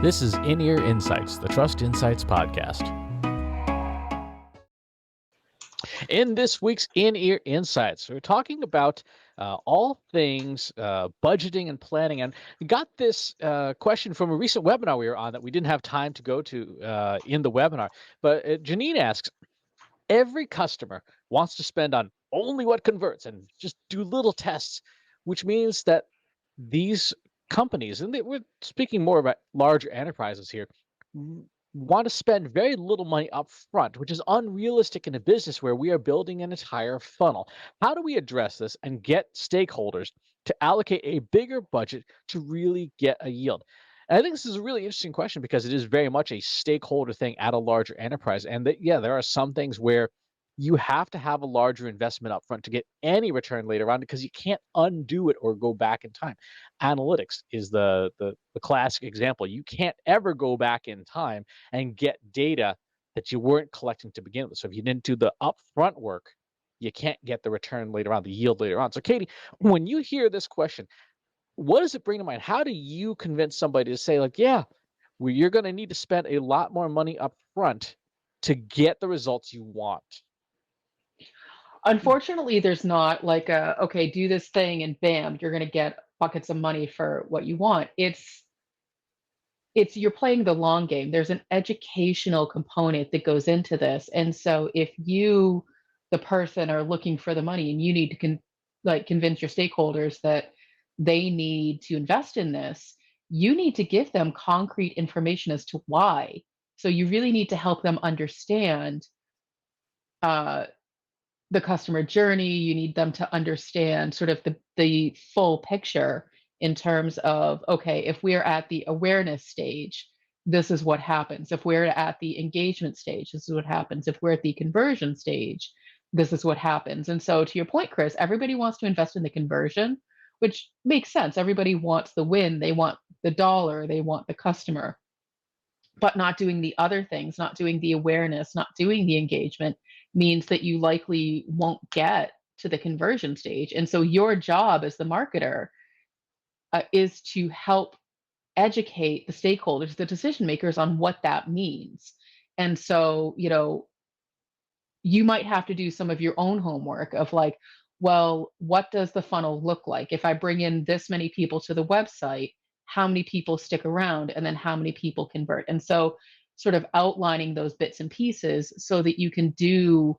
This is In-Ear Insights, the Trust Insights podcast. In this week's In-Ear Insights, we're talking about all things budgeting and planning. And we got this question from a recent webinar we were on that we didn't have time to go to in the webinar. But Janine asks, every customer wants to spend on only what converts and just do little tests, which means that these companies, and we're speaking more about larger enterprises here, want to spend very little money up front, which is unrealistic in a business where we are building an entire funnel. How do we address this and get stakeholders to allocate a bigger budget to really get a yield? And I think this is a really interesting question because it is very much a stakeholder thing at a larger enterprise. And that, yeah, there are some things where you have to have a larger investment up front to get any return later on because you can't undo it or go back in time. Analytics is the classic example. You can't ever go back in time and get data that you weren't collecting to begin with. So if you didn't do the upfront work, you can't get the return later on, the yield later on. So Katie, when you hear this question, what does it bring to mind? How do you convince somebody to say, like, yeah, well, you're going to need to spend a lot more money up front to get the results you want? Unfortunately, there's not like a, okay, do this thing and bam, you're going to get buckets of money for what you want. It's you're playing the long game. There's an educational component that goes into this. And so if you, the person, are looking for the money and you need to convince your stakeholders that they need to invest in this, you need to give them concrete information as to why. So you really need to help them understand uh, the customer journey. You need them to understand sort of the full picture in terms of, okay, if we're at the awareness stage, this is what happens. If we're at the engagement stage, this is what happens. If we're at the conversion stage, this is what happens. And so, to your point, Chris, everybody wants to invest in the conversion, which makes sense. Everybody wants the win, they want the dollar, they want the customer, but not doing the other things, not doing the awareness, not doing the engagement means that you likely won't get to the conversion stage. And so your job as the marketer is to help educate the stakeholders, the decision makers, on what that means. And so, you might have to do some of your own homework of like, well, what does the funnel look like? If I bring in this many people to the website, how many people stick around and then how many people convert? And so, sort of outlining those bits and pieces so that you can do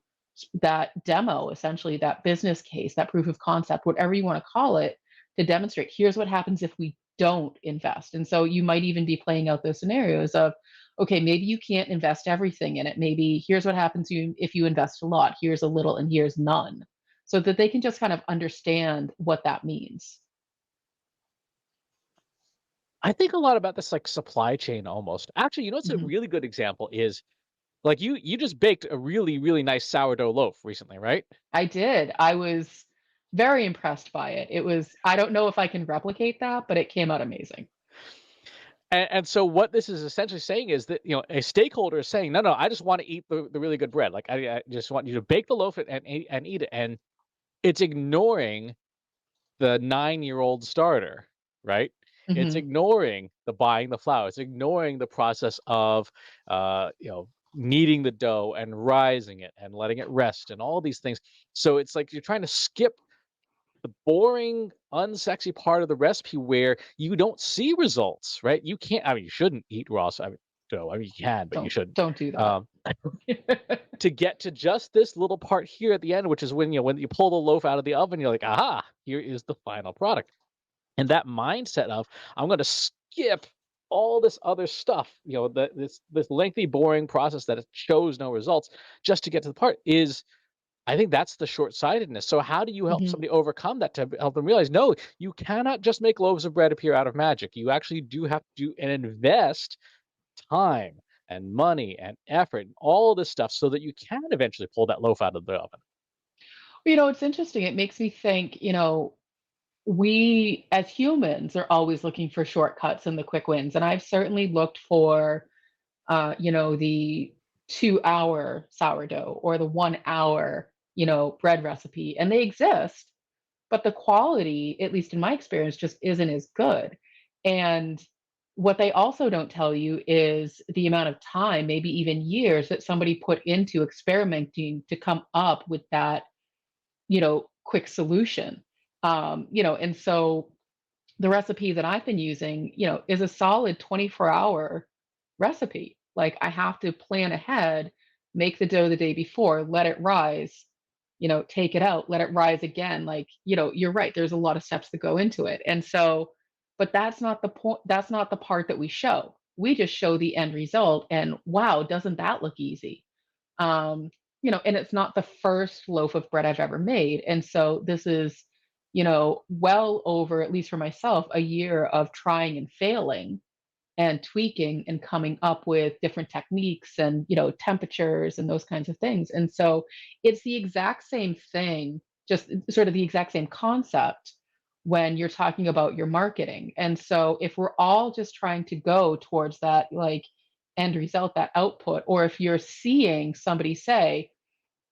that demo, essentially, that business case, that proof of concept, whatever you want to call it, to demonstrate here's what happens if we don't invest. And so, you might even be playing out those scenarios of, okay, maybe you can't invest everything in it. Maybe here's what happens if you invest a lot, here's a little, and here's none, so that they can just kind of understand what that means. I think a lot about this like supply chain almost. Actually, what's a Mhm. really good example is like you just baked a really, really nice sourdough loaf recently, right? I did. I was very impressed by it. I don't know if I can replicate that, but it came out amazing. And so what this is essentially saying is that a stakeholder is saying, no, I just want to eat the really good bread. Like I just want you to bake the loaf and eat it. And it's ignoring the 9-year-old starter, right? It's Hmm. ignoring the buying the flour. It's ignoring the process of kneading the dough and rising it and letting it rest and all these things. So it's like you're trying to skip the boring, unsexy part of the recipe where you don't see results, right? You can't. I mean, you shouldn't eat raw. Dough. I mean, you can, but you shouldn't. Don't do that. Um, to get to just this little part here at the end, which is when you pull the loaf out of the oven, you're like, aha, here is the final product. And that mindset of I'm going to skip all this other stuff, this lengthy, boring process that shows no results, just to get to the part is. I think that's the short-sightedness. So how do you help Hmm. somebody overcome that to help them realize, no, you cannot just make loaves of bread appear out of magic. You actually do have to do and invest time and money and effort and all this stuff so that you can eventually pull that loaf out of the oven. It's interesting. It makes me think, we as humans are always looking for shortcuts and the quick wins. And I've certainly looked for, the 2-hour sourdough or the 1 hour, bread recipe, and they exist, but the quality, at least in my experience, just isn't as good. And What they also don't tell you is the amount of time, maybe even years, that somebody put into experimenting to come up with that, quick solution. And so the recipe that I've been using, is a solid 24-hour recipe. Like, I have to plan ahead, make the dough the day before, let it rise, take it out, let it rise again. Like, you're right. There's a lot of steps that go into it. And so, but that's not the point. That's not the part that we show. We just show the end result. And wow, doesn't that look easy? um, and it's not the first loaf of bread I've ever made. And so this is, well over, at least for myself, a year of trying and failing and tweaking and coming up with different techniques and, temperatures and those kinds of things. And so it's the exact same thing, just sort of the exact same concept when you're talking about your marketing. And so if we're all just trying to go towards that, like, end result, that output, or if you're seeing somebody say,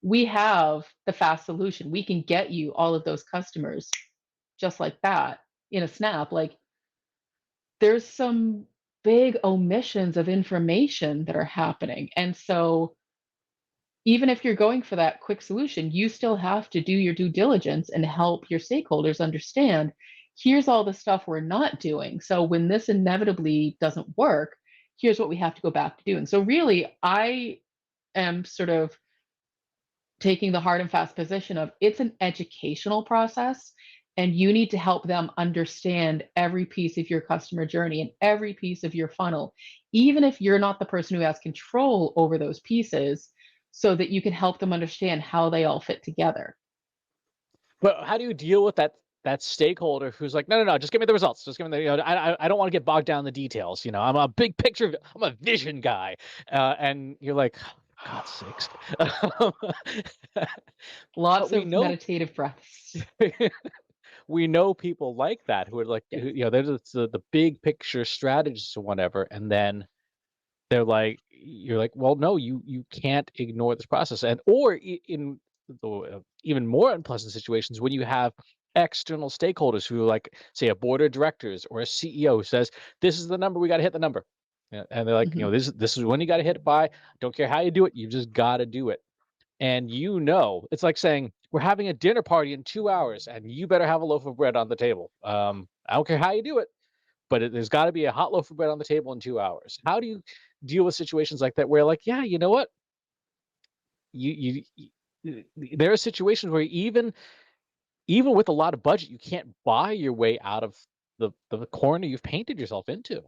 we have the fast solution, we can get you all of those customers just like that in a snap, like, there's some big omissions of information that are happening. And so even if you're going for that quick solution, you still have to do your due diligence and help your stakeholders understand, here's all the stuff we're not doing. So when this inevitably doesn't work, here's what we have to go back to doing. So really, I am sort of taking the hard and fast position of, it's an educational process, and you need to help them understand every piece of your customer journey and every piece of your funnel, even if you're not the person who has control over those pieces, so that you can help them understand how they all fit together. But how do you deal with that stakeholder who's like, no, no, no, just give me the results. Just give me the, I don't want to get bogged down in the details. I'm a big picture, I'm a vision guy. And you're like, "Oh, God's sakes." But Lots we of know meditative breaths. we know people like that who are like, Yes. they're the big picture strategists or whatever. And then they're like, you're like, well, no, you can't ignore this process. And or in the even more unpleasant situations when you have external stakeholders who, like, say, a board of directors or a CEO who says, this is the number, we got to hit the number. And they're like, Mhm. this is when you got to hit it by. Don't care how you do it, you just got to do it. And it's like saying, we're having a dinner party in 2 hours, and you better have a loaf of bread on the table. I don't care how you do it, but there's got to be a hot loaf of bread on the table in 2 hours. How do you deal with situations like that where, like, yeah, you know what, there are situations where even with a lot of budget, you can't buy your way out of the corner you've painted yourself into.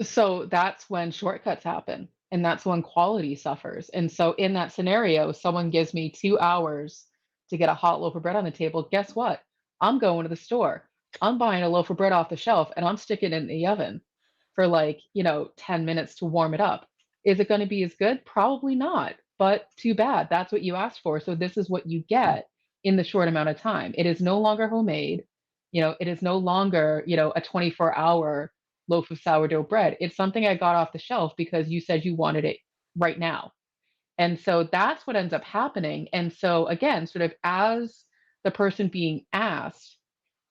So that's when shortcuts happen, and that's when quality suffers. And so in that scenario, someone gives me 2 hours to get a hot loaf of bread on the table. Guess what? I'm going to the store. I'm buying a loaf of bread off the shelf, and I'm sticking it in the oven for, like, 10 minutes to warm it up. Is it going to be as good? Probably not. But too bad. That's what you asked for. So this is what you get in the short amount of time. It is no longer homemade. It is no longer, a 24-hour loaf of sourdough bread. It's something I got off the shelf because you said you wanted it right now. And so that's what ends up happening. And so, again, sort of as the person being asked,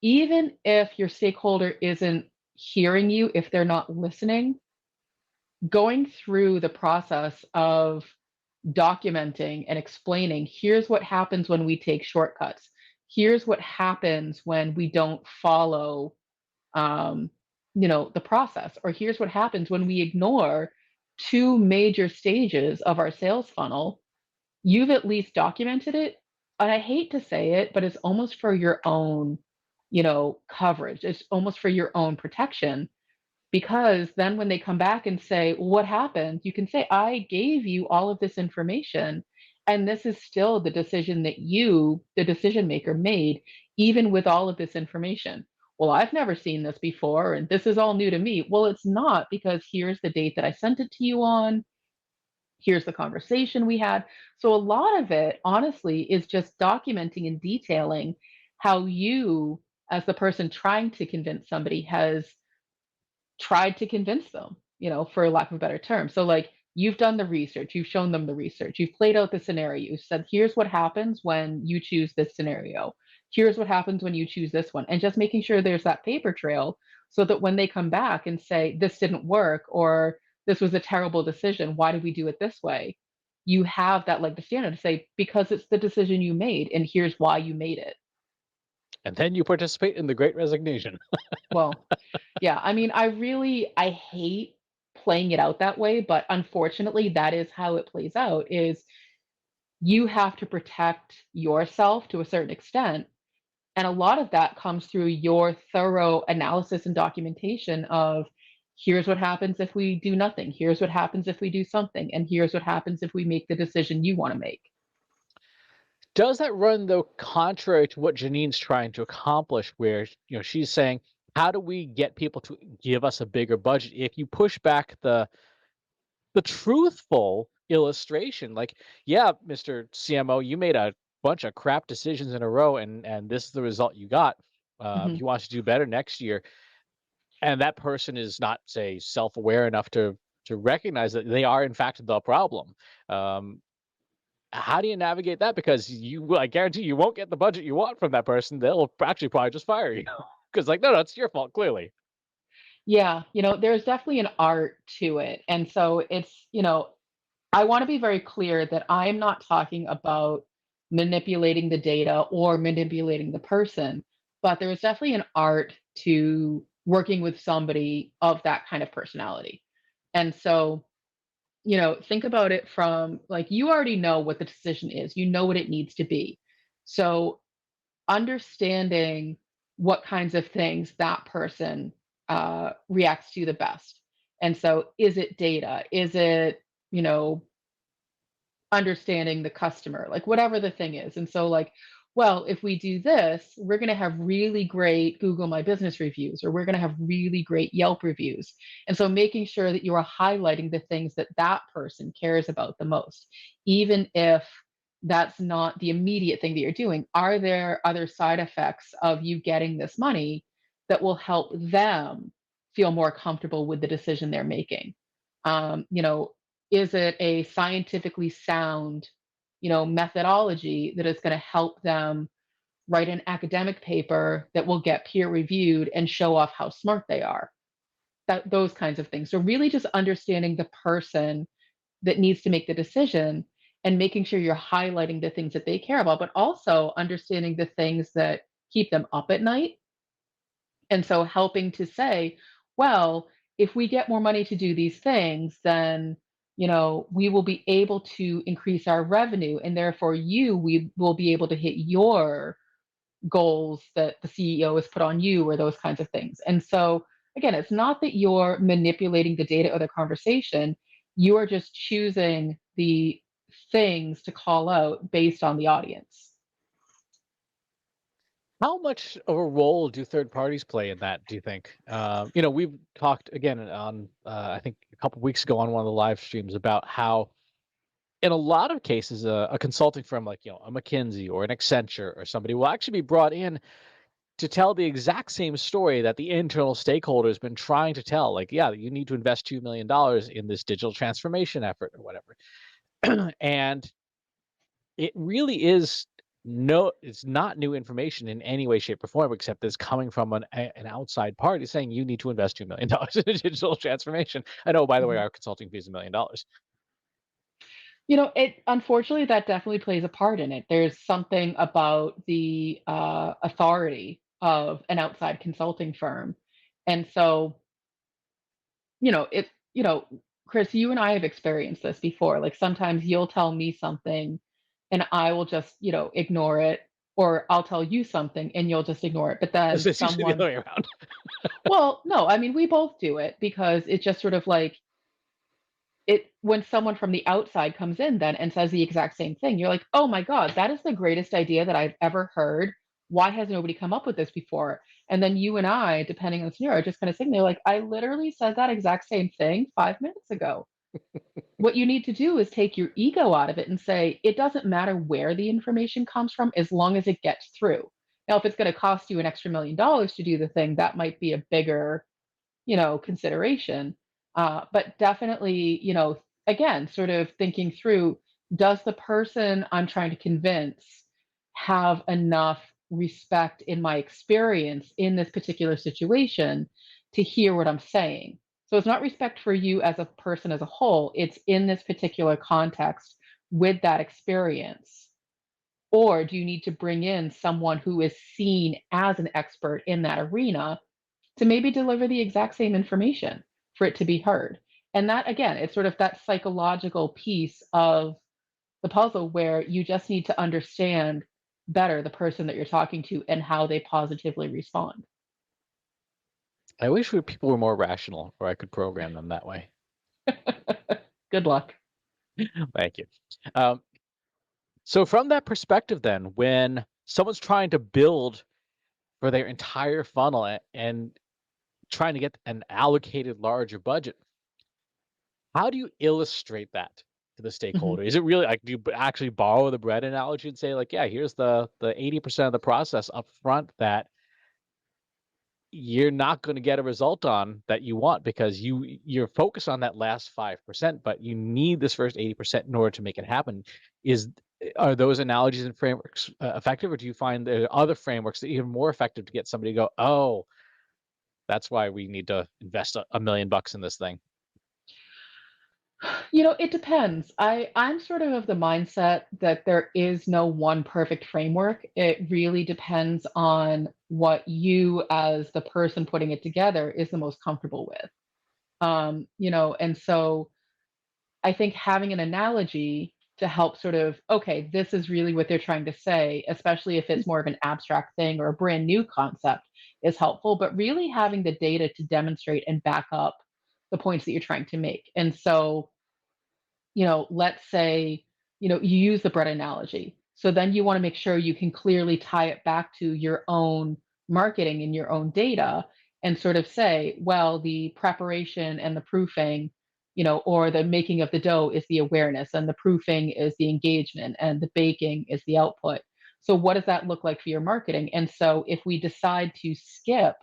even if your stakeholder isn't hearing you, if they're not listening, going through the process of documenting and explaining, here's what happens when we take shortcuts. Here's what happens when we don't follow um, the process. Or here's what happens when we ignore two major stages of our sales funnel. You've at least documented it. And I hate to say it, but it's almost for your own, coverage. It's almost for your own protection, because then when they come back and say, well, what happened? You can say, I gave you all of this information, and this is still the decision that you, the decision maker, made, even with all of this information. Well, I've never seen this before, and this is all new to me. Well, it's not, because here's the date that I sent it to you on. Here's the conversation we had. So a lot of it, honestly, is just documenting and detailing how you, as the person trying to convince somebody, has tried to convince them, for lack of a better term. So, like, you've done the research, you've shown them the research, you've played out the scenario, you said, here's what happens when you choose this scenario. Here's what happens when you choose this one. And just making sure there's that paper trail so that when they come back and say, this didn't work, or this was a terrible decision, why did we do it this way? You have that leg to stand on to say, because it's the decision you made, and here's why you made it. And then you participate in the great resignation. Well, yeah, I mean, I hate playing it out that way, but unfortunately, that is how it plays out, is you have to protect yourself to a certain extent. And a lot of that comes through your thorough analysis and documentation of, here's what happens if we do nothing, here's what happens if we do something, and here's what happens if we make the decision you want to make. Does that run though contrary to what Janine's trying to accomplish, where she's saying, how do we get people to give us a bigger budget? If you push back the truthful illustration, like, yeah, Mr. CMO, you made a bunch of crap decisions in a row, and this is the result you got. Mhm. You want to do better next year, and that person is not, say, self-aware enough to recognize that they are in fact the problem. Um, how do you navigate that? Because I guarantee you won't get the budget you want from that person. They'll actually probably just fire you because, like, no, no, it's your fault, clearly. Yeah, there's definitely an art to it. And so I want to be very clear that I'm not talking about manipulating the data or manipulating the person, but there is definitely an art to working with somebody of that kind of personality. And so, think about it from, like, you already know what the decision is, you know what it needs to be. So, understanding what kinds of things that person reacts to the best. And so, is it data? Is it, you know, understanding the customer, like whatever the thing is. And so, like, well, if we do this, we're going to have really great Google My Business reviews, or we're going to have really great Yelp reviews. And so, making sure that you are highlighting the things that that person cares about the most, even if that's not the immediate thing that you're doing. Are there other side effects of you getting this money that will help them feel more comfortable with the decision they're making? Um, you know, is it a scientifically sound, methodology that is going to help them write an academic paper that will get peer reviewed and show off how smart they are? Those kinds of things. So really just understanding the person that needs to make the decision and making sure you're highlighting the things that they care about, but also understanding the things that keep them up at night. And so helping to say, well, if we get more money to do these things, then we will be able to increase our revenue, and therefore we will be able to hit your goals that the CEO has put on you, or those kinds of things. And so again, it's not that you're manipulating the data or the conversation, you are just choosing the things to call out based on the audience. How much of a role do third parties play in that, do you think? We've talked again on, I think a couple weeks ago on one of the live streams about how, in a lot of cases, a consulting firm like, a McKinsey or an Accenture or somebody will actually be brought in to tell the exact same story that the internal stakeholder has been trying to tell. Like, yeah, you need to invest $2 million in this digital transformation effort or whatever. And it really is no, it's not new information in any way, shape, or form, except it's coming from an outside party saying you need to invest $2 million in a digital transformation. I know, by the way, Mhm. our consulting fee is $1 million. It unfortunately, that definitely plays a part in it. There's something about the authority of an outside consulting firm. And so, it, Chris, you and I have experienced this before. Like, sometimes you'll tell me something and I will just, ignore it, or I'll tell you something and you'll just ignore it. But then It's usually the someone, other way around. well, no, I mean, we both do it because it's just sort of like, when someone from the outside comes in then and says the exact same thing, you're like, oh my god, that is the greatest idea that I've ever heard. Why has nobody come up with this before? And then you and I, depending on the scenario, are just kind of sitting there like, I literally said that exact same thing 5 minutes ago. What you need to do is take your ego out of it and say, it doesn't matter where the information comes from as long as it gets through. Now, if it's going to cost you an extra $1 million to do the thing, that might be a bigger, consideration. But definitely, again, sort of thinking through, does the person I'm trying to convince have enough respect in my experience in this particular situation to hear what I'm saying. So it's not respect for you as a person as a whole, it's in this particular context with that experience. Or do you need to bring in someone who is seen as an expert in that arena to maybe deliver the exact same information for it to be heard? And that, again, it's sort of that psychological piece of the puzzle where you just need to understand better the person that you're talking to and how they positively respond. I wish people were more rational, or I could program them that way. Good luck. Thank you. Um, so from that perspective, then, when someone's trying to build for their entire funnel and trying to get an allocated larger budget, how do you illustrate that to the Mhm. stakeholder? Is it really like, do you actually borrow the bread analogy and say like, yeah, here's the 80% of the process up front that you're not going to get a result on that you want because you're focused on that last 5%, but you need this first 80% in order to make it happen. Is Are those analogies and frameworks effective, or do you find there are other frameworks that are even more effective to get somebody to go, oh, that's why we need to invest a million bucks in this thing? It depends. I'm sort of the mindset that there is no one perfect framework. It really depends on what you as the person putting it together is the most comfortable with. And so I think having an analogy to help sort of, okay, this is really what they're trying to say, especially if it's more of an abstract thing or a brand new concept, is helpful. But really having the data to demonstrate and back up the points that you're trying to make. And so let's say, you use the bread analogy. So then you want to make sure you can clearly tie it back to your own marketing and your own data and sort of say, well, the preparation and the proofing, or the making of the dough is the awareness and the proofing is the engagement and the baking is the output. So what does that look like for your marketing? And so if we decide to skip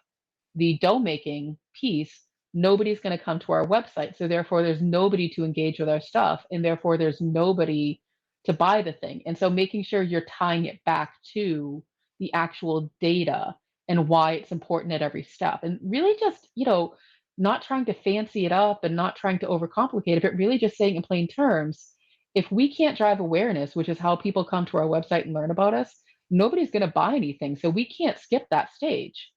the dough making piece, nobody's going to come to our website. So therefore, there's nobody to engage with our stuff, and therefore, there's nobody to buy the thing. And so, making sure you're tying it back to the actual data and why it's important at every step, and really just not trying to fancy it up and not trying to overcomplicate it, but really just saying in plain terms. If we can't drive awareness, which is how people come to our website and learn about us, nobody's going to buy anything. So we can't skip that stage.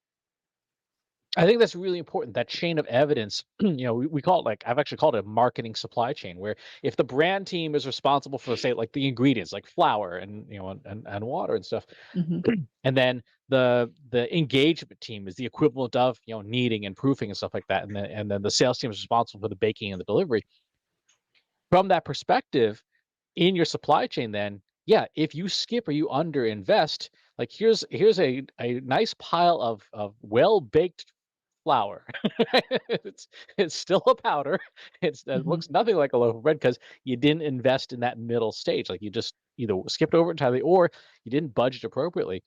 I think that's really important. That chain of evidence, we call it like I've actually called it a marketing supply chain, where if the brand team is responsible for, say, like the ingredients, like flour and and water and stuff, Hmm. and then the engagement team is the equivalent of kneading and proofing and stuff like that, and then the sales team is responsible for the baking and the delivery. From that perspective, in your supply chain, then yeah, if you skip or you underinvest, like here's a nice pile of well baked flour. it's it's still a powder. It Hmm. looks nothing like a loaf of bread because you didn't invest in that middle stage. Like you just either skipped over it entirely or you didn't budget appropriately.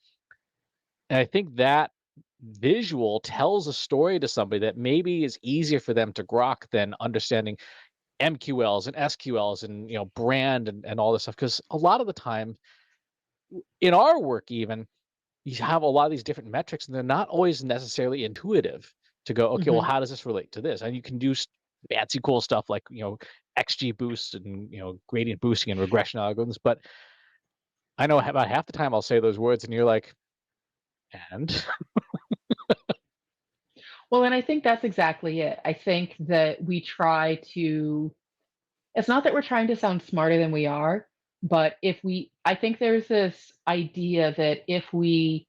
And I think that visual tells a story to somebody that maybe is easier for them to grok than understanding MQLs and SQLs and brand and all this stuff. Because a lot of the time in our work, even you have a lot of these different metrics and they're not always necessarily intuitive to go, okay, well, Hmm. how does this relate to this? And you can do fancy cool stuff like XG boost and gradient boosting and regression algorithms, but I know about half the time I'll say those words and you're like, and Well, and I think that's exactly it. I think that we try to, it's not that we're trying to sound smarter than we are, but I think there's this idea that if we,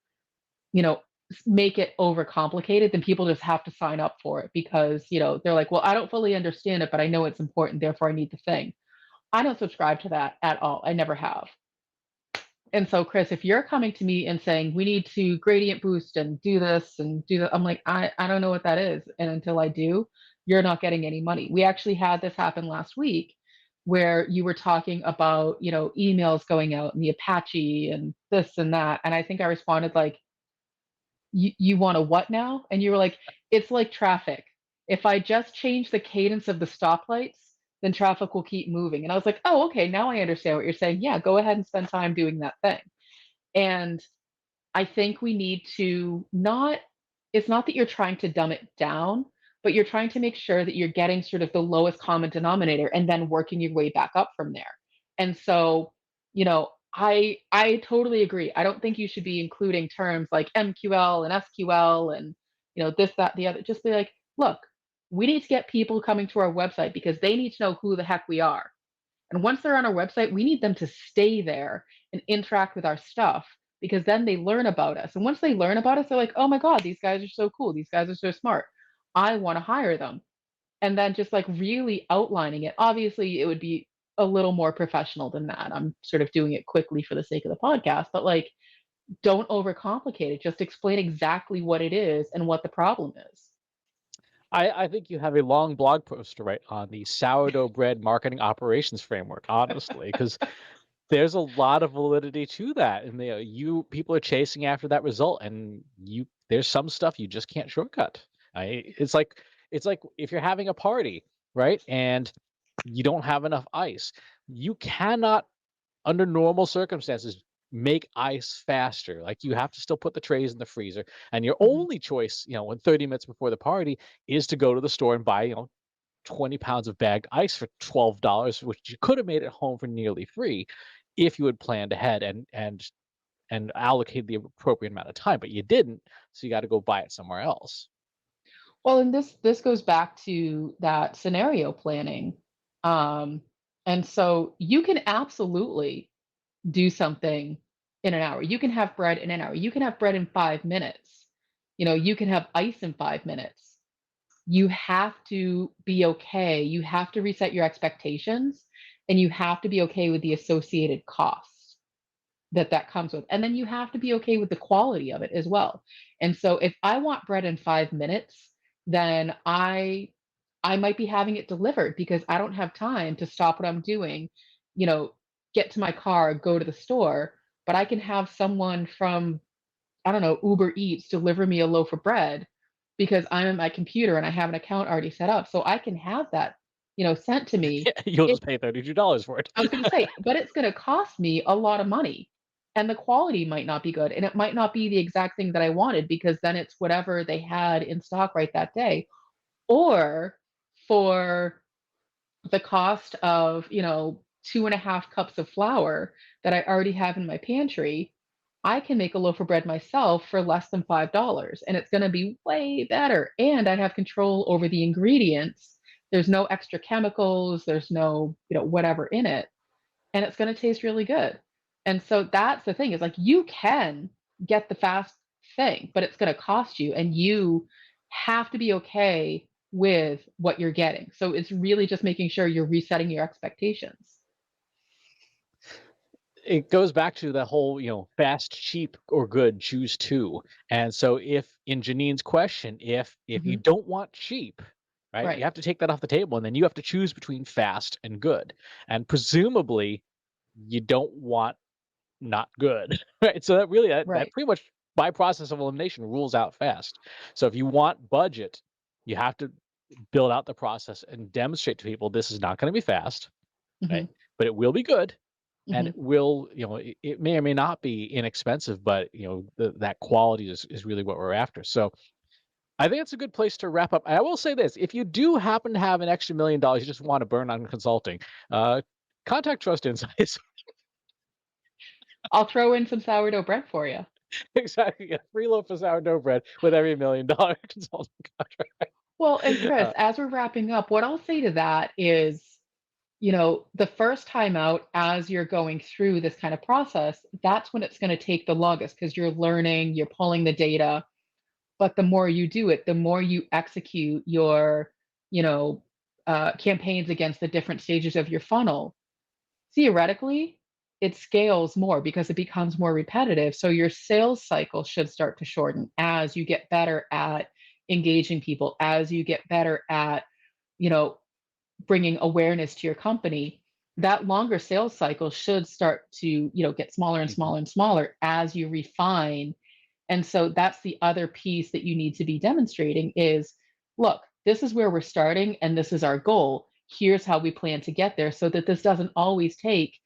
you know, make it overcomplicated, then people just have to sign up for it because, they're like, well, I don't fully understand it, but I know it's important, therefore I need the thing. I don't subscribe to that at all. I never have. And so, Chris, if you're coming to me and saying we need to gradient boost and do this and do that, I'm like, I don't know what that is. And until I do, you're not getting any money. We actually had this happen last week where you were talking about, emails going out and the Apache and this and that. And I think I responded like, you want a what now? And you were like, it's like traffic. If I just change the cadence of the stoplights, then traffic will keep moving. And I was like, oh, okay, now I understand what you're saying. Yeah, go ahead and spend time doing that thing. And I think we need to not it's not that you're trying to dumb it down, but you're trying to make sure that you're getting sort of the lowest common denominator and then working your way back up from there. And so, I totally agree. I don't think you should be including terms like MQL and SQL and this, that, the other. Just be like, look, we need to get people coming to our website because they need to know who the heck we are. And once they're on our website, we need them to stay there and interact with our stuff because then they learn about us. And once they learn about us, they're like, oh my God, these guys are so cool. These guys are so smart. I want to hire them. And then just like really outlining it. Obviously, it would be a little more professional than that. I'm sort of doing it quickly for the sake of the podcast, but like, don't overcomplicate it. Just explain exactly what it is and what the problem is. I think you have a long blog post to write on the sourdough bread marketing operations framework, honestly, because there's a lot of validity to that. And you people are chasing after that result, and there's some stuff you just can't shortcut. It's like if you're having a party, right? And you don't have enough ice. You cannot, under normal circumstances, make ice faster. Like, you have to still put the trays in the freezer, and your Mhm. only choice, when 30 minutes before the party, is to go to the store and buy 20 pounds of bagged ice for $12, which you could have made at home for nearly free if you had planned ahead and allocate the appropriate amount of time, but you didn't, so you got to go buy it somewhere else. Well, and this goes back to that scenario planning. Um, and so you can absolutely do something in an hour. You can have bread in an hour. You can have bread in 5 minutes. You can have ice in 5 minutes. You have to be okay. You have to reset your expectations and you have to be okay with the associated costs that comes with. And then you have to be okay with the quality of it as well. And so if I want bread in 5 minutes, then I might be having it delivered because I don't have time to stop what I'm doing, you know, get to my car, go to the store, but I can have someone from, I don't know, Uber Eats deliver me a loaf of bread because I'm at my computer and I have an account already set up. So I can have that, sent to me. You'll just pay $32 for it. I was going to say, but it's going to cost me a lot of money. And the quality might not be good. And it might not be the exact thing that I wanted because then it's whatever they had in stock right that day. Or for the cost of, 2.5 cups of flour that I already have in my pantry, I can make a loaf of bread myself for less than $5. And it's going to be way better. And I have control over the ingredients. There's no extra chemicals, there's no, whatever in it and it's going to taste really good. And so that's the thing is like you can get the fast thing, but it's going to cost you and you have to be okay with what you're getting. So it's really just making sure you're resetting your expectations. It goes back to the whole, fast, cheap, or good, choose two. And so, if in Janine's question, if you Hmm. don't want cheap, right, you Right. have to take that off the table, and then you have to choose between fast and good. And presumably, you don't want not good, right? So that Right. pretty much, by process of elimination, rules out fast. So if you want budget, you have to build out the process and demonstrate to people this is not going to be fast, Hmm. right? But it will be good, and Hmm. it will, it may or may not be inexpensive, but that quality is really what we're after. So I think it's a good place to wrap up. I will say this: if you do happen to have an extra $1 million you just want to burn on consulting, uh, contact Trust Insights. I'll throw in some sourdough bread for you. Exactly, a free loaf of sourdough bread with every $1 million consulting contract. Well, and Chris, Uh, as we're wrapping up, what I'll say to that is, the first time out, as you're going through this kind of process, that's when it's going to take the longest because you're learning, you're pulling the data. But the more you do it, the more you execute your, campaigns against the different stages of your funnel. Theoretically, it scales more because it becomes more repetitive. So your sales cycle should start to shorten as you get better at engaging people, as you get better at, you know, bringing awareness to your company. That longer sales cycle should start to, get smaller and mhm. smaller and smaller as you refine. And so that's the other piece that you need to be demonstrating is, look, this is where we're starting and this is our goal. Here's how we plan to get there so that this doesn't always take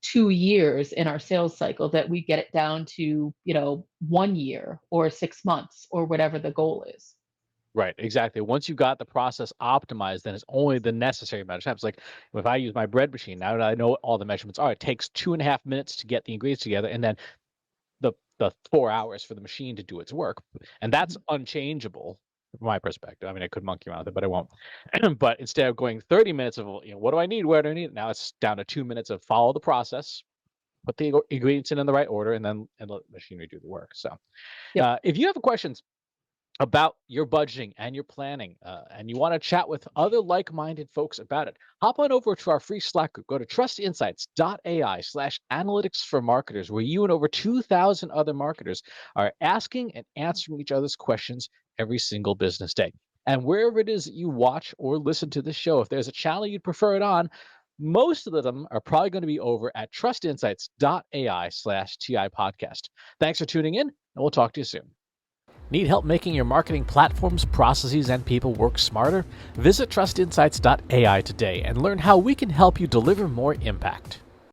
2 years in our sales cycle, that we get it down to, 1 year or 6 months or whatever the goal is. Right, exactly. Once you got the process optimized, then it's only the necessary amount of time. It's like if I use my bread machine, now that I know what all the measurements are, it takes 2.5 minutes to get the ingredients together, and then the 4 hours for the machine to do its work. And that's unchangeable from my perspective. I mean, I could monkey around with it, but I won't. But instead of going 30 minutes of, what do I need? Where do I need it? Now it's down to 2 minutes of follow the process, put the ingredients in the right order, and then let the machinery do the work. So Yep. if you have questions about your budgeting and your planning, and you want to chat with other like-minded folks about it, hop on over to our free Slack group. Go to trustinsights.ai/analytics for marketers, where you and over 2,000 other marketers are asking and answering each other's questions every single business day. And wherever it is that you watch or listen to this show, if there's a channel you'd prefer it on, most of them are probably going to be over at trustinsights.ai/TI podcast. Thanks for tuning in, and we'll talk to you soon. Need help making your marketing platforms, processes, and people work smarter? Visit trustinsights.ai today and learn how we can help you deliver more impact.